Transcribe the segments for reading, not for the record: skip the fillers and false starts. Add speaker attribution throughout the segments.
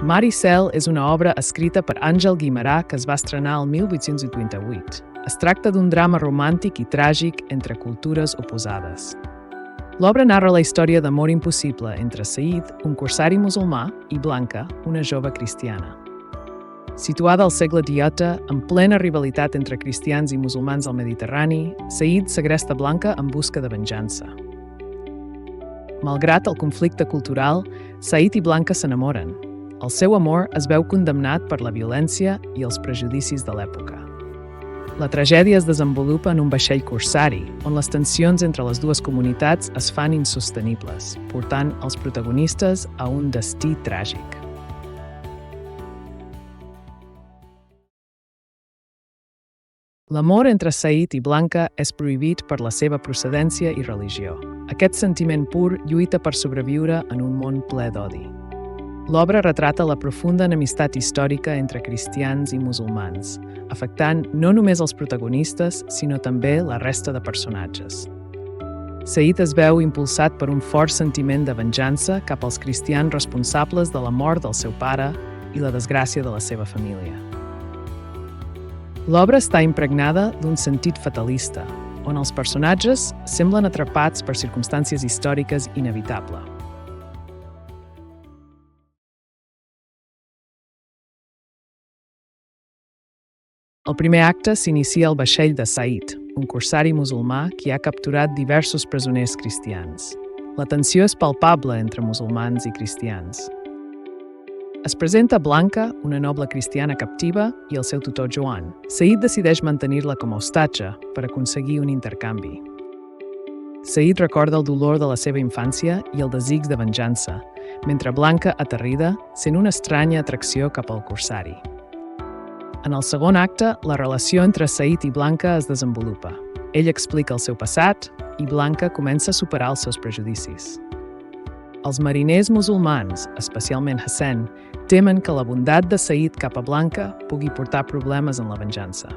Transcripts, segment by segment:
Speaker 1: Mar i cel és una obra escrita per Àngel Guimerà que es va estrenar el 1888. Es tracta d'un drama romàntic i tràgic entre cultures oposades. L'obra narra la història d'amor impossible entre Saïd, un corsari musulmà, i Blanca, una jove cristiana. Situada al segle XVIII, en plena rivalitat entre cristians i musulmans al Mediterrani, Saïd segresta Blanca en busca de venjança. Malgrat el conflicte cultural, Saïd i Blanca s'enamoren. El seu amor es veu condemnat per la violència i els prejudicis de l'època. La tragèdia es desenvolupa en un vaixell corsari, on les tensions entre les dues comunitats es fan insostenibles, portant els protagonistes a un destí tràgic. L'amor entre Saïd i Blanca és prohibit per la seva procedència i religió. Aquest sentiment pur lluita per sobreviure en un món ple d'odi. L'obra retrata la profunda enemistat històrica entre cristians i musulmans, afectant no només els protagonistes, sinó també la resta de personatges. Saïd es veu impulsat per un fort sentiment de venjança cap als cristians responsables de la mort del seu pare i la desgràcia de la seva família. L'obra està impregnada d'un sentit fatalista, on els personatges semblen atrapats per circumstàncies històriques inevitables. El primer acte s'inicia al vaixell de Saïd, un corsari musulmà que ha capturat diversos presoners cristians. La tensió és palpable entre musulmans i cristians. Es presenta Blanca, una noble cristiana captiva, i el seu tutor Joan. Saïd decideix mantenir-la com a hostatge per aconseguir un intercanvi. Saïd recorda el dolor de la seva infància i el desig de venjança, mentre Blanca, aterrida, sent una estranya atracció cap al corsari. En el segon acte, la relació entre Saïd i Blanca es desenvolupa. Ell explica el seu passat i Blanca comença a superar els seus prejudicis. Els mariners musulmans, especialment Hassan, temen que la bondat de Saïd cap a Blanca pugui portar problemes en la venjança.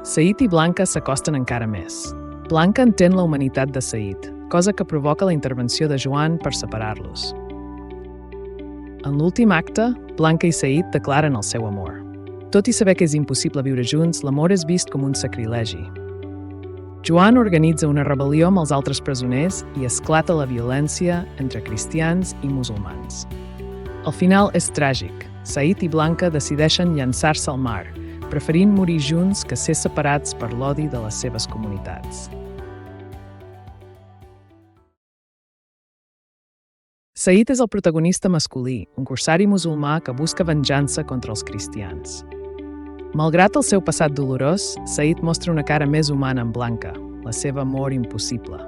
Speaker 1: Saïd i Blanca s'acosten encara més. Blanca entén la humanitat de Saïd, cosa que provoca la intervenció de Joan per separar-los. En l'últim acte, Blanca i Saïd declaren el seu amor. Tot i saber que és impossible viure junts, l'amor és vist com un sacrilegi. Joan organitza una rebel·lió amb els altres presoners i esclata la violència entre cristians i musulmans. El final és tràgic. Saïd i Blanca decideixen llançar-se al mar, preferint morir junts que ser separats per l'odi de les seves comunitats. Saïd és el protagonista masculí, un corsari musulmà que busca venjança contra els cristians. Malgrat el seu passat dolorós, Saïd mostra una cara més humana en Blanca, la seva amor impossible.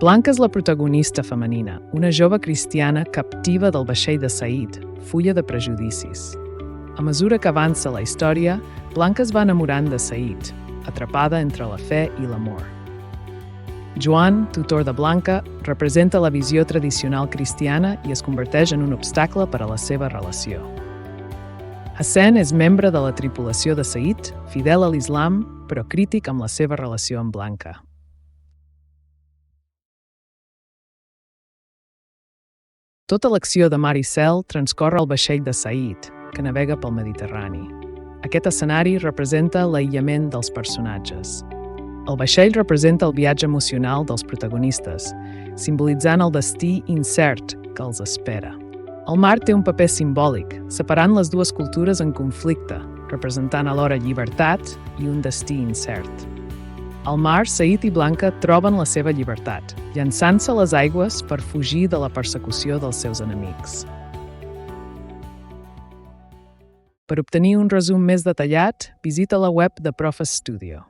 Speaker 1: Blanca és la protagonista femenina, una jove cristiana captiva del vaixell de Saïd, fulla de prejudicis. A mesura que avança la història, Blanca es va enamorant de Saïd, atrapada entre la fe i l'amor. Joan, tutor de Blanca, representa la visió tradicional cristiana i es converteix en un obstacle per a la seva relació. Hassan és membre de la tripulació de Saïd, fidel a l'Islam, però crític amb la seva relació amb Blanca. Tota l'acció de Mar i cel transcorre al vaixell de Saïd, que navega pel Mediterrani. Aquest escenari representa l'aïllament dels personatges. El vaixell representa el viatge emocional dels protagonistes, simbolitzant el destí incert que els espera. El mar té un paper simbòlic, separant les dues cultures en conflicte, representant alhora llibertat i un destí incert. Al mar, Saïd i Blanca troben la seva llibertat, llançant-se a les aigües per fugir de la persecució dels seus enemics. Per obtenir un resum més detallat, visita la web de Profes Studio.